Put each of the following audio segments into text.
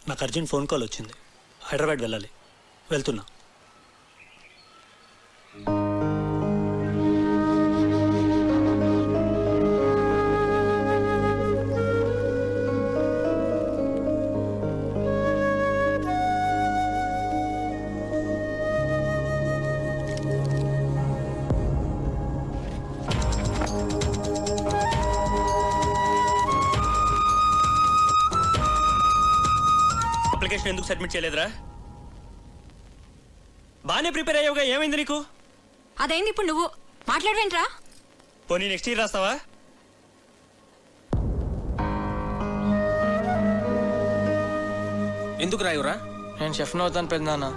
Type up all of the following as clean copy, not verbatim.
నాకు urgent phone call వచ్చింది. హైదరాబాద్ వెళ్ళాలి, వెళ్తున్నా. అప్లికేషన్ ఎందుకు సబ్మిట్ చేయలేదురా? బాగానే ప్రిపేర్ అయ్యావుగా, ఏమైంది నీకు? అదైంది, ఇప్పుడు నువ్వు మాట్లాడవేంట్రా? పోనీ నెక్స్ట్ ఇయర్ రాస్తావా? ఎందుకు రాయురా? నేను షెఫ్ని అవుతాను పెద్దనాన్న.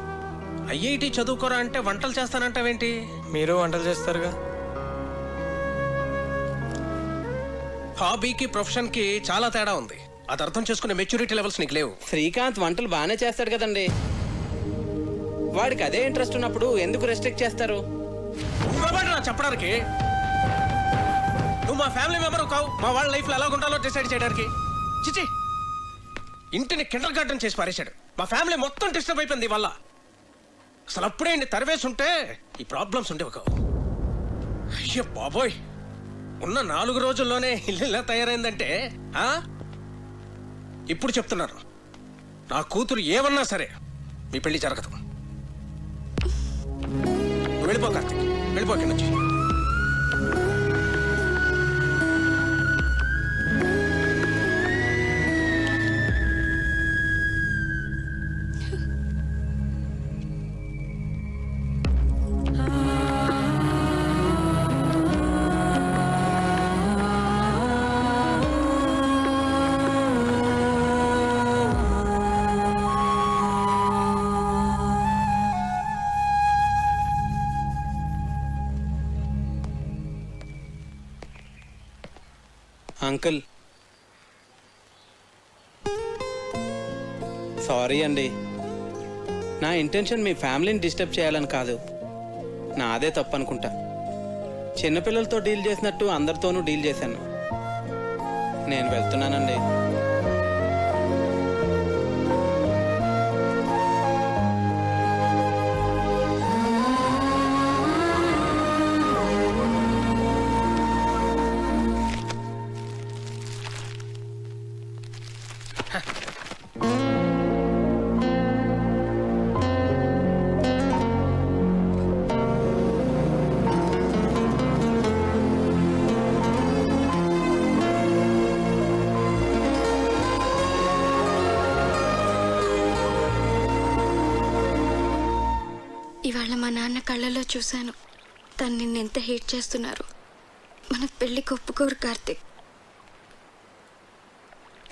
ఐఐటి చదువుకోరా అంటే వంటలు చేస్తానంటావేంటి? మీరు వంటలు చేస్తారుగా. హాబీకి ప్రొఫెషన్కి చాలా తేడా ఉంది. అది అర్థం చేసుకునే మెచ్యూరిటీ లెవెల్స్ నీకు లేవు. శ్రీకాంత్ వంటలు బాగానే చేస్తాడు కదండి. వాడికి అదే ఇంట్రెస్ట్ ఉన్నప్పుడు ఎందుకు రెస్ట్రిక్ట్ చేస్తారు? చెప్పడానికి నువ్వు మా ఫ్యామిలీ మెంబర్ కావు. మా వాళ్ళ లైఫ్ లో ఎలా ఉండాలో డిసైడ్ చేయడానికి. చిచి, ఇంటిని కిండర్ గార్డెన్ చేసి పారేశాడు. మా ఫ్యామిలీ మొత్తం డిస్టర్బ్ అయిపోయింది వల్ల. అసలు అప్పుడే ఇన్ని తరివేసి ఉంటే ఈ ప్రాబ్లమ్స్ ఉండేవి కావు. అయ్యో బాబోయ్, ఉన్న 4 రోజుల్లోనే ఇల్లు ఇలా తయారైందంటే ఇప్పుడు చెప్తున్నారు, నా కూతురు ఏమన్నా సరే మీ పెళ్లి జరగదు. వెళ్ళిపో కార్తీక్, వెళ్ళిపో ఇక్కడి నుంచి. అంకుల్, సారీ అండి. నా ఇంటెన్షన్ మీ ఫ్యామిలీని డిస్టర్బ్ చేయాలని కాదు. నాదే తప్పు అనుకుంటా. చిన్నపిల్లలతో డీల్ చేసినట్టు అందరితోనూ డీల్ చేశాను. నేను వెళ్తున్నానండి. ఇవాళ మా నాన్న కళ్ళలో చూశాను, తను నిన్నెంత హేట్ చేస్తున్నారు. మన పెళ్ళికి ఒప్పుకోరు కార్తిక్.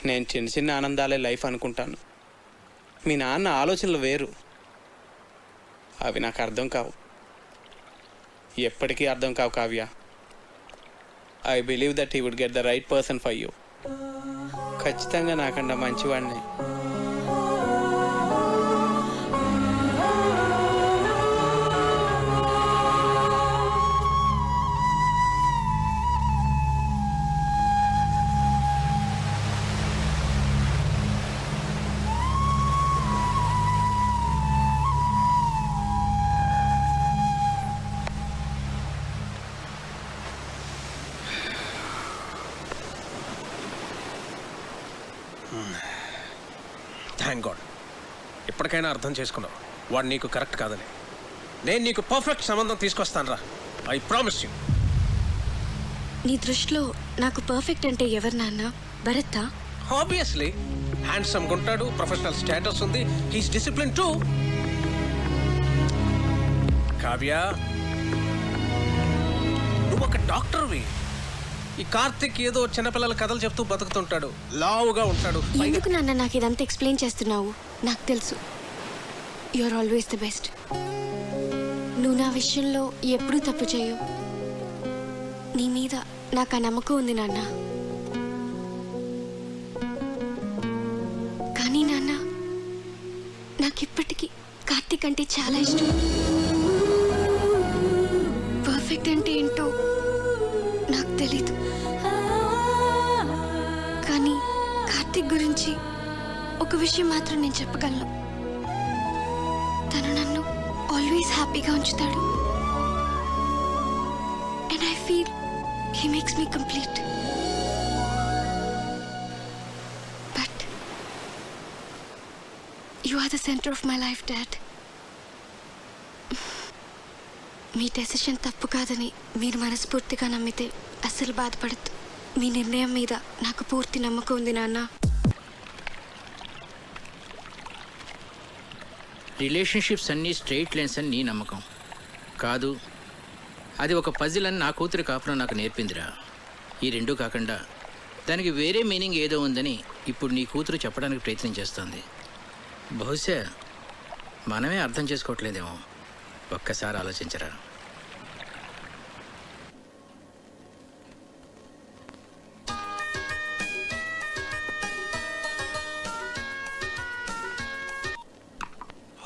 నేను చిన్న చిన్న ఆనందాలే లైఫ్ అనుకుంటాను. మీ నాన్న ఆలోచనలు వేరు. అవి నాకు అర్థం కావు, ఎప్పటికీ అర్థం కావు Kavya. I believe that he would get the right person for you. ఖచ్చితంగా నాకన్నా మంచివాడిని. థ్యాంక్ గాడ్, ఇప్పటికైనా అర్థం చేసుకున్నావు వాడు నీకు కరెక్ట్ కాదని. నేను నీకు పర్ఫెక్ట్ సంబంధం తీసుకొస్తాను రా, ఐ ప్రామిస్ యూ. నీ దృష్టిలో నాకు పర్ఫెక్ట్ అంటే ఎవరు నాన్న? భరత్? ఆబ్వియస్లీ హ్యాండ్సమ్ ఉంటాడు, ప్రొఫెషనల్ స్టేటస్ ఉంది, హీస్ డిసిప్లిన్ టూ. కావ్య, నువ్వు ఒక డాక్టర్వి. ఈ కార్తిక్ ఏదో చిన్నపిల్లల కథలు చెప్తూ బతుకుతుంటాడు, లావుగా ఉంటాడు. ఎందుకు నాన్న నాకు ఇదంతా ఎక్స్ప్లెయిన్ చేస్తున్నావు? నాకు తెలుసు, you are always the best. నువ్వు నా విషయంలో ఎప్పుడూ తప్పు చేయవు. నీ మీద నాకు ఆ నమ్మకం ఉంది నాన్న. కానీ నాన్న, నాకిప్పటికీ కార్తిక్ అంటే చాలా ఇష్టం. పర్ఫెక్ట్ అంటే ఏంటో నాకు తెలీదు, కానీ కార్తిక్ గురించి ఒక విషయం మాత్రం నేను చెప్పగలను, తను నన్ను ఆల్వేస్ హ్యాపీగా ఉంచుతాడు. And I feel he makes me complete. But you are the centre of my life, dad. మీ డెసిషన్ తప్పు కాదని మీరు మనస్ఫూర్తిగా నమ్మితే అస్సలు బాధపడద్దు. మీ నిర్ణయం మీద నాకు పూర్తి నమ్మకం ఉంది, నాన్న. రిలేషన్షిప్స్ అన్నీ స్ట్రెయిట్ లైన్స్ అని నీ నమ్మకం కాదు. అది ఒక పజిల్ అని నా కూతురి కాపురం నాకు నేర్పిందిరా. ఈ రెండూ కాకుండా దానికి వేరే మీనింగ్ ఏదో ఉందని ఇప్పుడు నీ కూతురు చెప్పడానికి ప్రయత్నం చేస్తోంది. బహుశా మనమే అర్థం చేసుకోవట్లేదేమో. ఒక్కసారి ఆలోచించరా.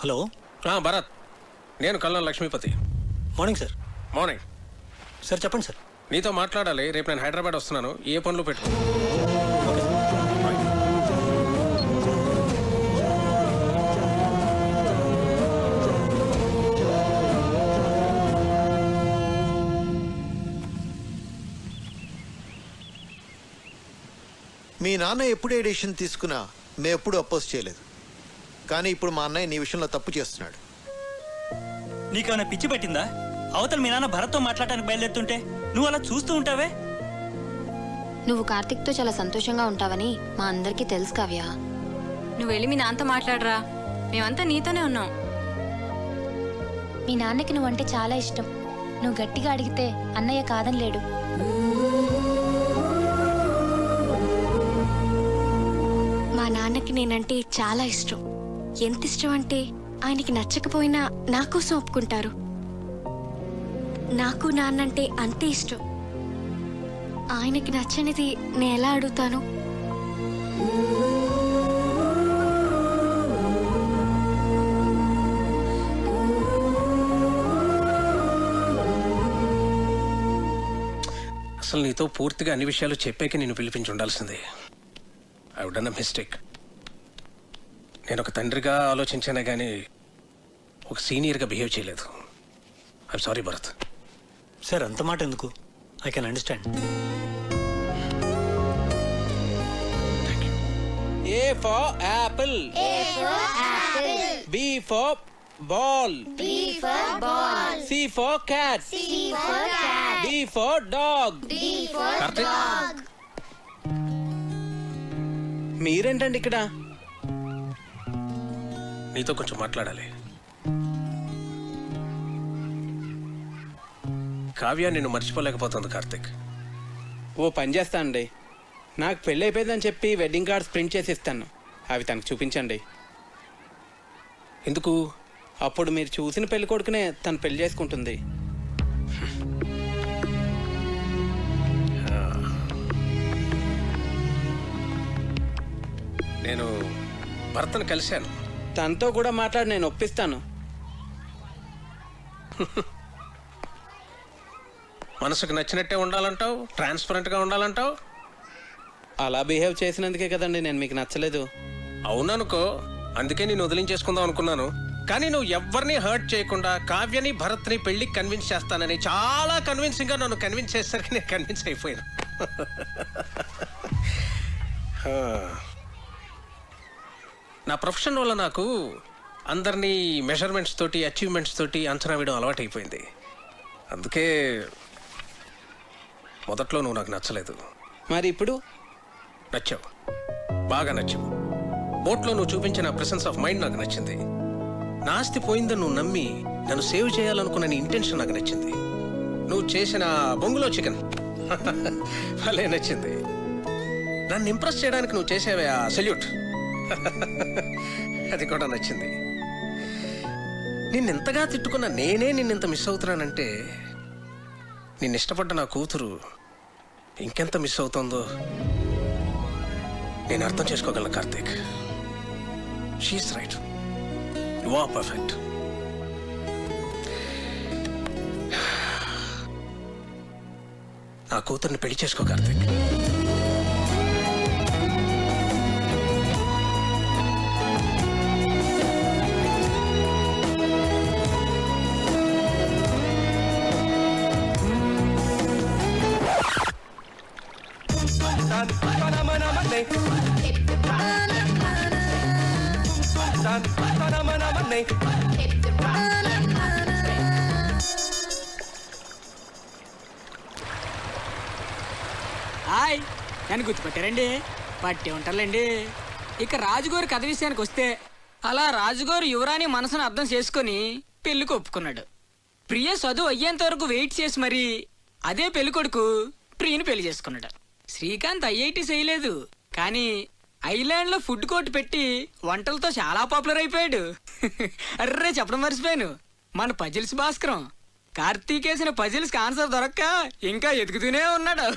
హలో, భరత్, నేను Kallam Lakshmipati. Morning sir. Morning sir చెప్పండి సార్. నీతో మాట్లాడాలి. రేపు నేను హైదరాబాద్ వస్తున్నాను. ఏ పనులు పెట్టుకో. Okay sir. మీ నాన్న ఎప్పుడు ఏ డెసిషన్ తీసుకున్నా మేము ఎప్పుడు అపోజ్ చేయలేదు. కానీ ఇప్పుడు మా అన్నయ్య నీ విషయంలో తప్పు చేస్తున్నాడు. నీకేమైనా పిచ్చి పట్టిందా? అవతల మీ నాన్న భరత్తో మాట్లాడటానికి బయలుదేరుతుంటే నువ్వు అలా చూస్తూ ఉంటావే? నువ్వు కార్తిక్తో చాలా సంతోషంగా ఉంటావని మా అందరికీ తెలుసు కావ్య. నువ్వు వెళ్ళి మీ నాన్నతో మాట్లాడరా, మేమంతా నీతోనే ఉన్నాం. మీ నాన్నకి నువ్వంటే చాలా ఇష్టం. నువ్వు గట్టిగా అడిగితే అన్నయ్య కాదని లేడు. మా నాన్నకి నేనంటే చాలా ఇష్టం. ఎంత ఇష్టం అంటే ఆయనకి నచ్చకపోయినా నా కోసం ఒప్పుకుంటారు. నాకు నాన్నంటే అంతే ఇష్టం. ఆయనకి నచ్చనిది నేను ఎలా అడుగుతాను? అసలు నీతో పూర్తిగా అన్ని విషయాలు చెప్పాక నేను పిలిపించి ఉండాల్సిందే. I would done a mistake. నేను ఒక తండ్రిగా ఆలోచించానే కానీ ఒక సీనియర్గా బిహేవ్ చేయలేదు. I'm sorry Bharat. సార్ అంత మాట ఎందుకు? I can understand. A for apple. B for ball. C for cat. D for dog. Karthik, మీరేంటండి ఇక్కడ? నీతో కొంచెం మాట్లాడాలి. కావ్య నిన్ను మర్చిపోలేకపోతుంది కార్తీక్. ఓ పని చేస్తానండి, నాకు పెళ్ళి అయిపోయిందని చెప్పి వెడ్డింగ్ కార్డ్స్ ప్రింట్ చేసి ఇస్తాను. అవి తనకు చూపించండి. ఎందుకు? అప్పుడు మీరు చూసిన పెళ్లి కొడుకునే తను పెళ్లి చేసుకుంటుంది. నేను భర్తను కలిశాను. తనతో కూడా మాట్లాడి నేను ఒప్పిస్తాను. మనసుకు నచ్చినట్టే ఉండాలంటావు, ట్రాన్స్పరెంట్గా ఉండాలంటావు. అలా బిహేవ్ చేసినందుకే కదండి నేను మీకు నచ్చలేదు. అవుననుకో, అందుకే నేను వదిలించేసుకుందాం అనుకున్నాను. కానీ నువ్వు ఎవరిని హర్ట్ చేయకుండా కావ్యని భరత్ని పెళ్లికి కన్విన్స్ చేస్తానని చాలా కన్విన్సింగ్గా నన్ను కన్విన్స్ చేసేసరికి నేను కన్విన్స్ అయిపోయాను. నా ప్రొఫెషన్ వల్ల నాకు అందరినీ మెజర్మెంట్స్ తోటి అచీవ్మెంట్స్ తోటి అంచనా వేయడం అలవాటు అయిపోయింది. అందుకే మొదట్లో నువ్వు నాకు నచ్చలేదు. మరి ఇప్పుడు నచ్చావు, బాగా నచ్చావు. బోట్లో నువ్వు చూపించిన ప్రెసెన్స్ ఆఫ్ మైండ్ నాకు నచ్చింది. నా ఆస్తి పోయిందని నువ్వు నమ్మి నన్ను సేవ్ చేయాలనుకున్న నీ ఇంటెన్షన్ నాకు నచ్చింది. నువ్వు చేసిన బొంగులో చికెన్ భలే నచ్చింది. నన్ను ఇంప్రెస్ చేయడానికి నువ్వు చేసేవే ఆ సెల్యూట్ అది కూడా నచ్చింది. నిన్నెంతగా తిట్టుకున్నా నేనే నిన్నెంత మిస్ అవుతున్నానంటే నిన్ను ఇష్టపడ్డ నా కూతురు ఇంకెంత మిస్ అవుతుందో నేను అర్థం చేసుకోగలను Karthik. She's right, you are perfect. నా కూతుర్ని పెళ్లి చేసుకో కార్తీక్. money. హాయ్ నన్ను గుర్తుపట్టారండి పట్టే ఉంటారులేండి ఇక రాజుగారి కథ విషయానికి వస్తే అలా రాజుగారు యువరాణి మనసును అర్థం చేసుకొని పెళ్లికి ఒప్పుకున్నాడు. ప్రియ చదువు అయ్యేంత వరకు వెయిట్ చేసి మరి అదే పెళ్లి కొడుకు ప్రియని పెళ్లి చేసుకున్నాడు. శ్రీకాంత్ ఐఐటి చేయలేదు కానీ ఐలాండ్ లో ఫుడ్ కోర్ట్ పెట్టి వంటలతో చాలా పాపులర్ అయిపోయాడు. అర్రే చెప్పడం మర్చిపోయాను, మన పజిల్స్ భాస్కరం కార్తీక్ వేసిన పజిల్స్ ఆన్సర్ దొరక్క ఇంకా ఎదుగుతూనే ఉన్నాడు.